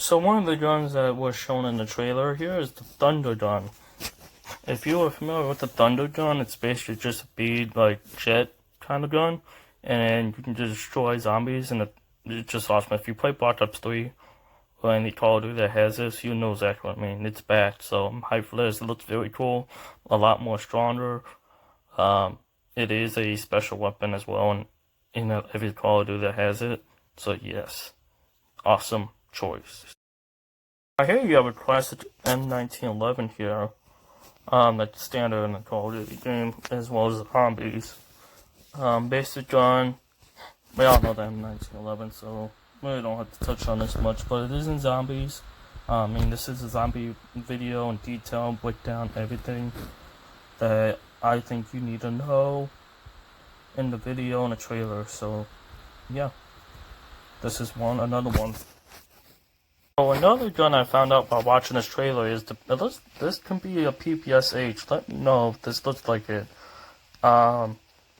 So one of the guns that was shown in the trailer here is the Thunder Gun. If you are familiar with the Thunder Gun, it's basically just a bead like jet kind of gun, and you can just destroy zombies, and it's just awesome. If you play Black Ops 3 or any Call of Duty that has this, you know exactly what I mean. It's back, so I'm hyped for this. It looks very cool, a lot more stronger. It is a special weapon as well, and in every Call of Duty that has it. So yes, awesome choice. I hear you have a classic M1911 here. That's standard in the Call of Duty game, as well as the zombies. Basic gun. We all know the M1911, so we really don't have to touch on this much, but it is in zombies. I mean, this is a zombie video in detail, breakdown, everything that I think you need to know in the video and the trailer. So, yeah, this is another one. So another gun I found out by watching this trailer is this can be a PPSH. Let me know if this looks like it.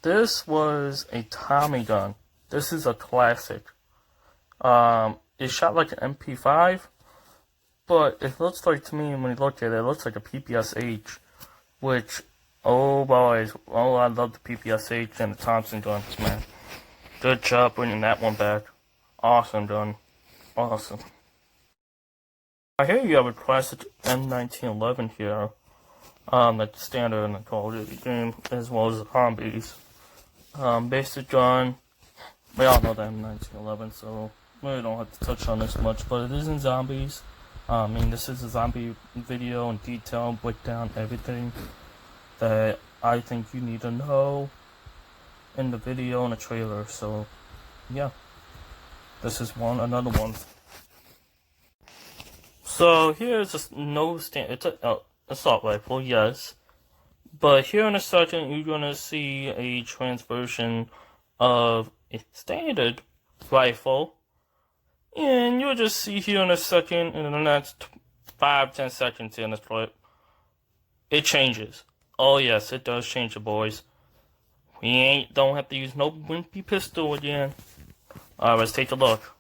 This was a Tommy gun. This is a classic. It shot like an MP5, but it looks like, to me, when you look at it, it looks like a PPSH, which, oh boys, oh, I love the PPSH and the Thompson guns, man. Good job bringing that one back. Awesome gun. Awesome. I hear you have a classic M1911 here. That's standard in the Call of Duty game, as well as the zombies. Basic gun. We all know the M1911, so we really don't have to touch on this much, but it is in zombies. I mean, this is a zombie video in detail, breakdown, everything that I think you need to know in the video and the trailer. So, yeah, this is another one. So here's it's an assault rifle, yes. But here in a second, you're gonna see a transversion of a standard rifle, and you'll just see here in a second, in the next 5-10 seconds in this clip, it changes. Oh yes, it does change, it, boys. We don't have to use no wimpy pistol again. Alright, let's take a look.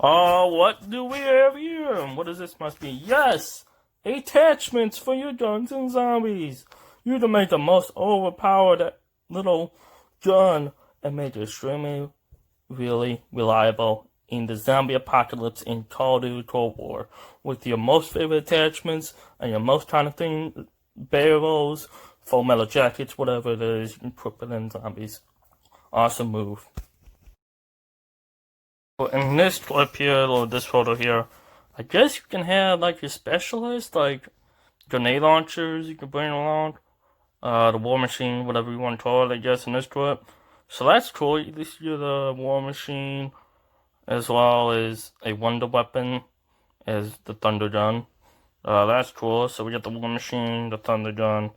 Oh, what do we have here? What is this? Must be, yes, attachments for your guns and zombies. You can make the most overpowered little gun and make it extremely, really reliable in the zombie apocalypse in Call of Duty Cold War. With your most favorite attachments and your most kind of thing, barrels, full metal jackets, whatever it is, you can put it in zombies. Awesome move. In this clip here, or this photo here, I guess you can have like your specialist, like grenade launchers you can bring along, the war machine, whatever you want to call it, I guess, in this clip. So that's cool. You see the war machine, as well as a wonder weapon, as the thunder gun. That's cool. So we got the war machine, the thunder gun.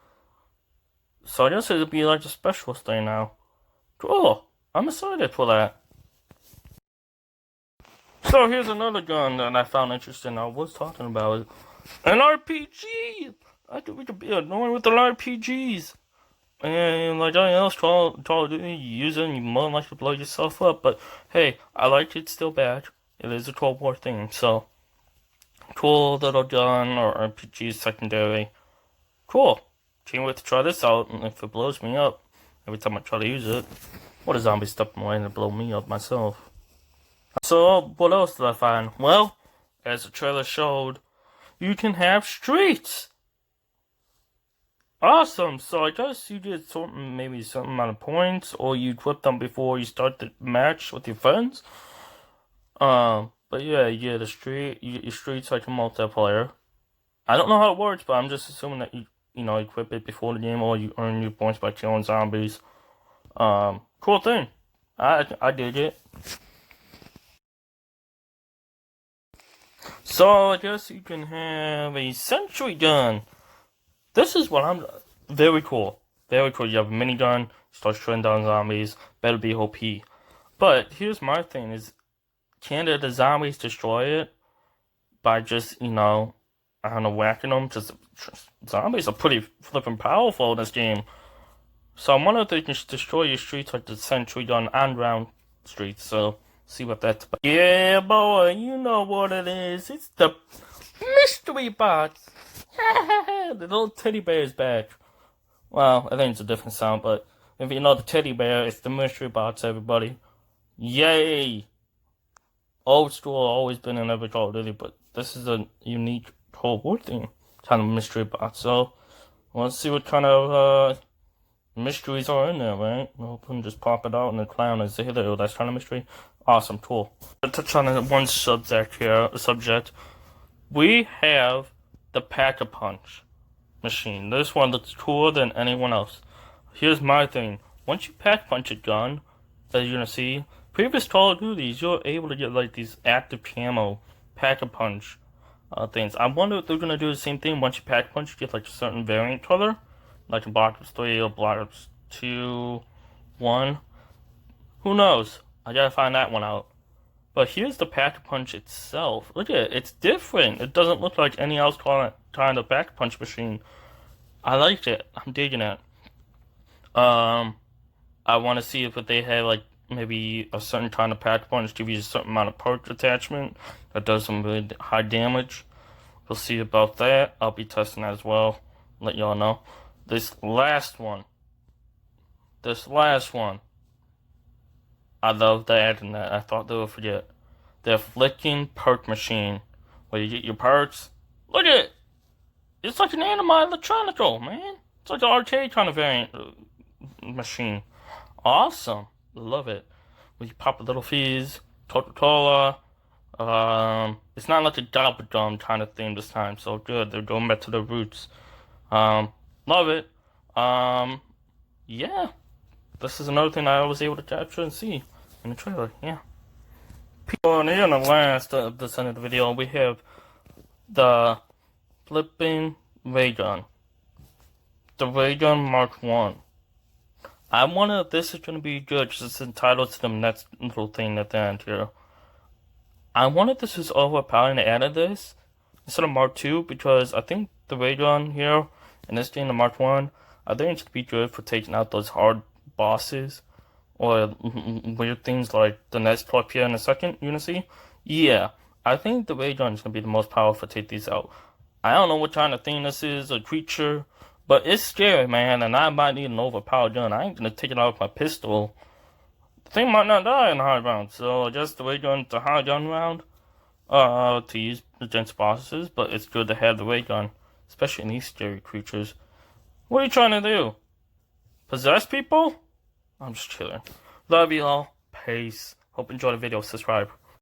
So I guess it'll be like a specialist thing now. Cool. I'm excited for that. So here's another gun that I found interesting. I was talking about an RPG. I think we could be annoying with the RPGs. And like anything else, Call of Duty, you use it and you more than likely blow yourself up. But hey, I like it still back. It is a Cold War thing, so cool little gun or RPG secondary. Cool. Can't wait to try this out, and if it blows me up every time I try to use it, what a zombie step away and blow me up myself. So, what else did I find? Well, as the trailer showed, you can have streaks! Awesome! So I guess you get maybe some amount of points, or you equip them before you start the match with your friends. But yeah, you get your streaks like a multiplayer. I don't know how it works, but I'm just assuming that you equip it before the game, or you earn your points by killing zombies. Cool thing. I dig it. So, I guess you can have a sentry gun. This is what very cool. Very cool. You have a minigun, start shooting down zombies, better be OP. But, here's my thing is, can the zombies destroy it by just, I don't know, whacking them? Just zombies are pretty flippin' powerful in this game. So, I wonder if they can destroy your streets like the sentry gun and round streets. So, See what that's about. Yeah, boy, you know what it is. It's the mystery box. The little teddy bear is back. Well, I think it's a different sound, but if you know the teddy bear, it's the mystery box, everybody. Yay! Old school, always been in every Call of Duty, but this is a unique Cold War theme kind of mystery box. So, let's see what kind of mysteries are in there, right? We'll just pop it out and the clown is there. That's kind of mystery. Awesome, cool. To touch on one subject here, we have the Pack-a-Punch machine. This one looks cooler than anyone else. Here's my thing. Once you pack-punch a gun, as you're gonna see, previous Call of Duties, you're able to get like these active camo Pack-a-Punch things. I wonder if they're gonna do the same thing. Once you pack-punch, you get like a certain variant color, like a Black Ops 3 or Black Ops 2, 1. Who knows? I gotta find that one out. But here's the Pack-a-Punch itself. Look at it. It's different. It doesn't look like any else kind of Pack-a-Punch machine. I liked it. I'm digging it. I want to see if they have like maybe a certain kind of Pack-a-Punch give you a certain amount of perk attachment that does some really high damage. We'll see about that. I'll be testing that as well. Let y'all know. This last one. I love that and that. I thought they would forget. The flicking perk machine. Where you get your perks. Look at it! It's like an anime electronical, man. It's like an arcade kind of variant machine. Awesome. Love it. Where you pop a little fizz, Coca-Cola. It's not like a Gobble Gum kind of thing this time. So good. They're going back to their roots. Love it. Yeah. This is another thing I was able to capture and see in the trailer. Yeah. And here on the last of this end of the video, we have the flipping ray gun. The ray gun Mark 1. I wonder if this is going to be good because it's entitled to the next little thing at the end here. I wonder if this is overpowering to add this instead of Mark 2 because I think the ray gun here in this game, the Mark 1, I think it's going to be good for taking out those hard bosses or weird things like the next clip here in a second, you're gonna see. Yeah, I think the ray gun is gonna be the most powerful to take these out. I don't know what kind of thing this is, a creature, but it's scary, man, and I might need an overpowered gun. I ain't gonna take it out with my pistol. The thing might not die in the high round, so I guess the ray gun's a high gun round to use against bosses, but it's good to have the ray gun, especially in these scary creatures. What are you trying to do? Possess people? I'm just chilling. Love you all. Peace. Hope you enjoyed the video. Subscribe.